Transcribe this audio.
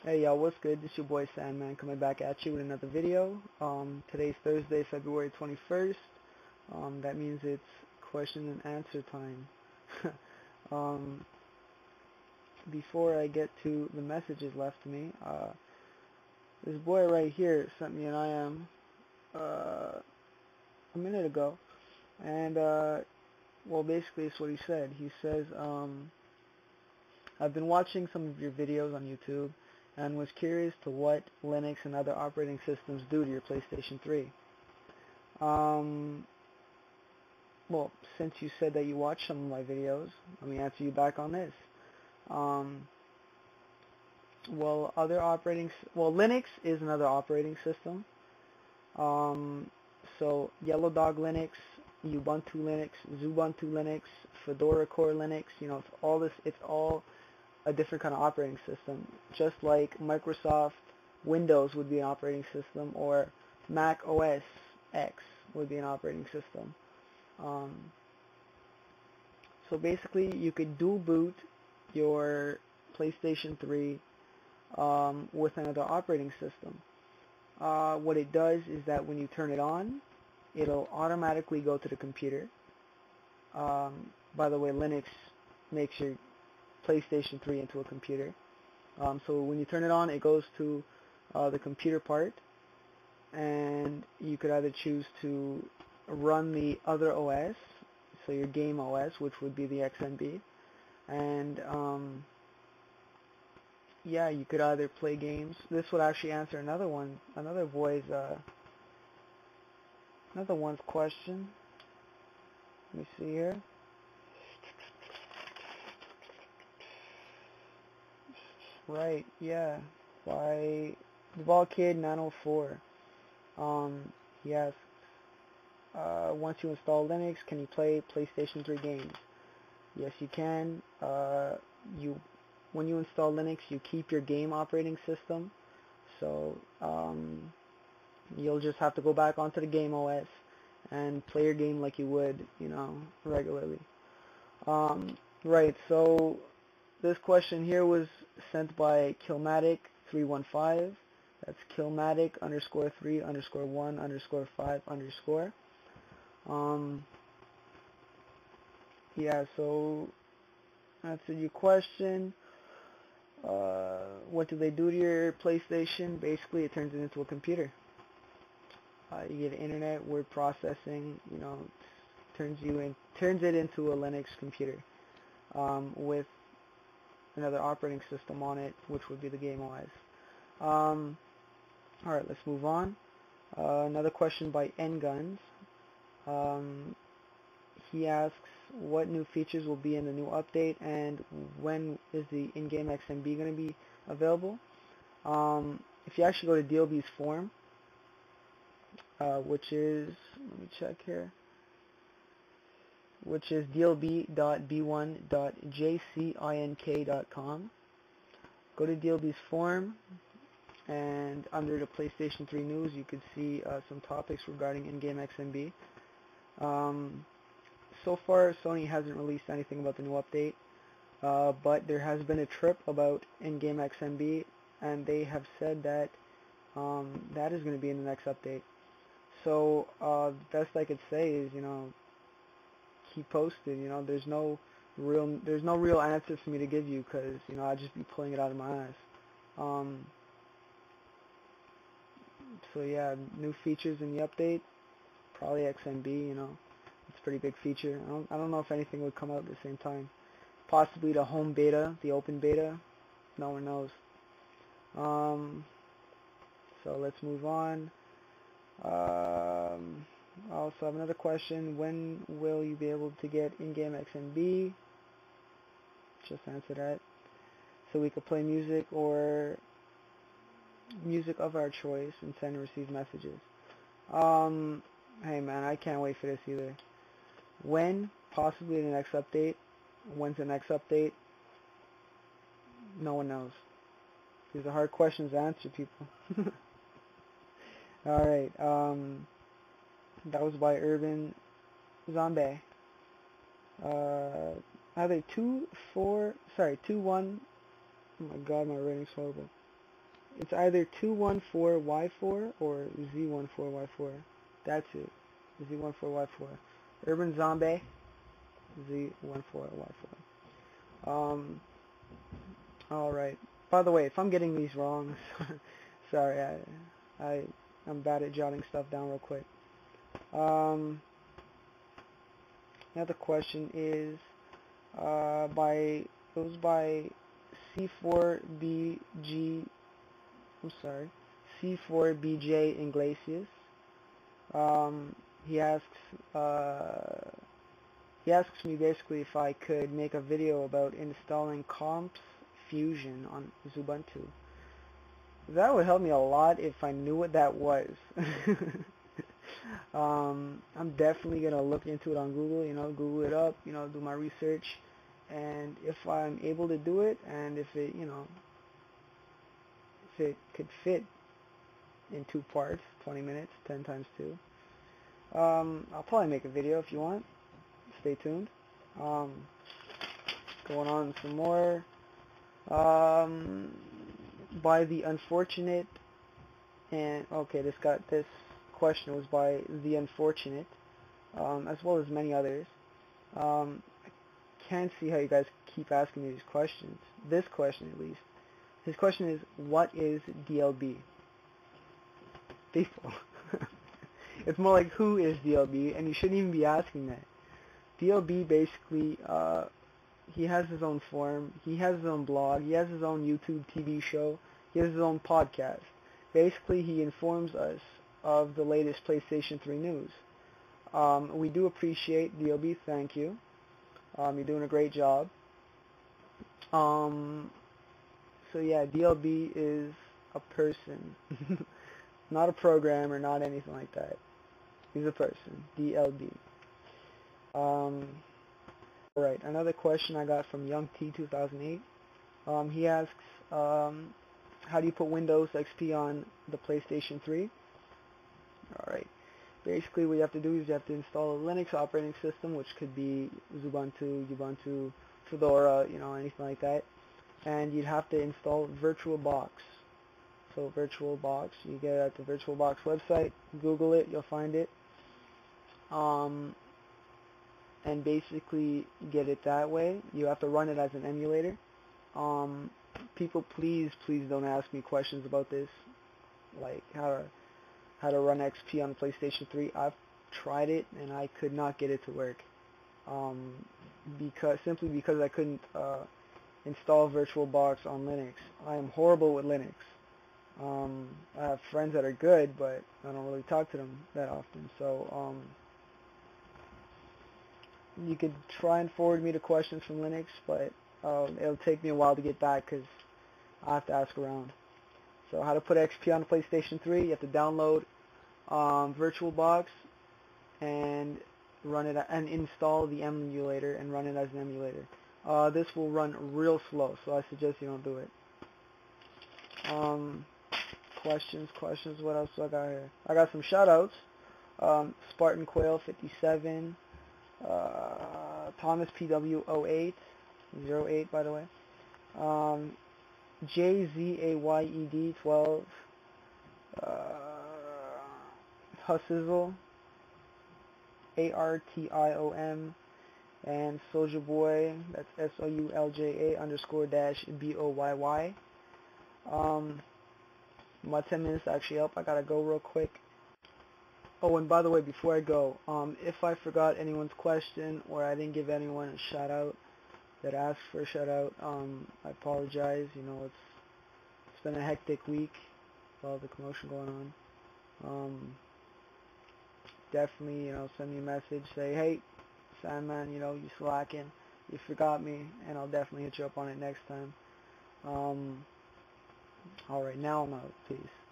Hey y'all, what's good? This your boy Sandman coming back at you with another video. Today's Thursday, February 21st. That means it's question and answer time. um, Before I get to the messages left to me, this boy right here sent me an IM a minute ago, and well, basically it's what he said. He says, I've been watching some of your videos on YouTube and was curious to what Linux and other operating systems do to your PlayStation 3. Well, since you said that you watched some of my videos, let me answer you back on this. Linux is another operating system. So Yellow Dog Linux, Ubuntu Linux, Xubuntu Linux, Fedora Core Linux, it's all a different kind of operating system. Just like Microsoft Windows would be an operating system, or Mac OS X would be an operating system. So basically, you could dual boot your PlayStation 3 with another operating system. What it does is that when you turn it on, it'll automatically go to the computer. By the way, Linux makes your PlayStation 3 into a computer. So when you turn it on, it goes to the computer part, and you could either choose to run the other OS, so your game OS, which would be the XMB, and yeah, you could either play games. This would actually answer another one's question. Let me see here. Right, yeah, by the Ball Kid 904. He asks, once you install Linux, can you play PlayStation 3 games? Yes, you can. When you install Linux, you keep your game operating system, so you'll just have to go back onto the game OS and play your game like you would, regularly. Right, so this question here was sent by Killmatic315. That's Killmatic_3_1_5_. Yeah, so answer your question. What do they do to your PlayStation? Basically, it turns it into a computer. You get internet, word processing, turns it into a Linux computer with another operating system on it, which would be the game OS. Alright, let's move on. Another question by Nguns. He asks what new features will be in the new update, and when is the in-game XMB going to be available. If you actually go to DLB's forum, which is, let me check here, which is dlb.b1.jcink.com. Go to DLB's forum, and under the PlayStation 3 news, you could see some topics regarding in-game XMB. So far, Sony hasn't released anything about the new update, but there has been a trip about in-game XMB, and they have said that that is going to be in the next update. So the best I could say is, keep posted. There's no real answer for me to give you, because I'd just be pulling it out of my ass. So yeah, new features in the update, probably XMB. It's a pretty big feature. I don't know if anything would come out at the same time. Possibly the home beta, the open beta. No one knows. So let's move on. Also have another question. When will you be able to get in-game XMB? Just answer that. So we could play music or music of our choice and send and receive messages. Hey man, I can't wait for this either. When? Possibly the next update. When's the next update? No one knows. These are hard questions to answer, people. Alright, that was by Urban Zombie. Either 2-1. Oh my god, my rating's horrible. It's either 214Y4 or Z14Y4. That's it. Z14Y4. Urban Zombie Z14Y4. Alright. By the way, if I'm getting these wrong, sorry, I'm bad at jotting stuff down real quick. Another question is by C4BG. I'm sorry, C4BJ Iglesias. He asks me basically if I could make a video about installing Comps Fusion on Ubuntu. That would help me a lot if I knew what that was. I'm definitely gonna look into it on Google. Google it up. Do my research, and if I'm able to do it, and if it could fit in 2 parts, 20 minutes, 10 times 2. I'll probably make a video if you want. Stay tuned. Going on some more. By the unfortunate, and okay, this question was by the unfortunate, as well as many others. I can't see how you guys keep asking me these questions. This question, at least. His question is, what is DLB? People. It's more like, who is DLB? And you shouldn't even be asking that. DLB basically, he has his own forum, he has his own blog, he has his own YouTube TV show, he has his own podcast. Basically, he informs us of the latest PlayStation 3 news. We do appreciate DLB, thank you. You're doing a great job. So yeah, DLB is a person. Not a programmer, not anything like that. He's a person. DLB. Alright, another question I got from Young T 2008. He asks, how do you put Windows XP on the PlayStation 3? Alright. Basically, what you have to do is you have to install a Linux operating system, which could be Ubuntu, Fedora, anything like that. And you'd have to install VirtualBox. So VirtualBox, you get it at the VirtualBox website, Google it, you'll find it. And basically get it that way. You have to run it as an emulator. People, please don't ask me questions about this, like how to run XP on the PlayStation 3. I've tried it and I could not get it to work. Simply because I couldn't install VirtualBox on Linux. I am horrible with Linux. I have friends that are good, but I don't really talk to them that often. So you could try and forward me the questions from Linux, but it'll take me a while to get back because I have to ask around. So how to put XP on the PlayStation 3? You have to download VirtualBox and run it and install the emulator and run it as an emulator. This will run real slow, so I suggest you don't do it. Questions. What else do I got here? I got some shout-outs. Spartan Quail 57, Thomas PW 08 by the way. JZAYED 12, Hussizzle, ARTIOM, and Soulja Boy, that's SOULJA_BOYY. My 10 minutes actually up. I gotta go real quick. Oh, and by the way, before I go, if I forgot anyone's question or I didn't give anyone a shout out that asked for a shout out, I apologize. It's been a hectic week with all the commotion going on. Definitely, send me a message, say, hey, Sandman, you slacking, you forgot me, and I'll definitely hit you up on it next time. Alright, now I'm out. Peace.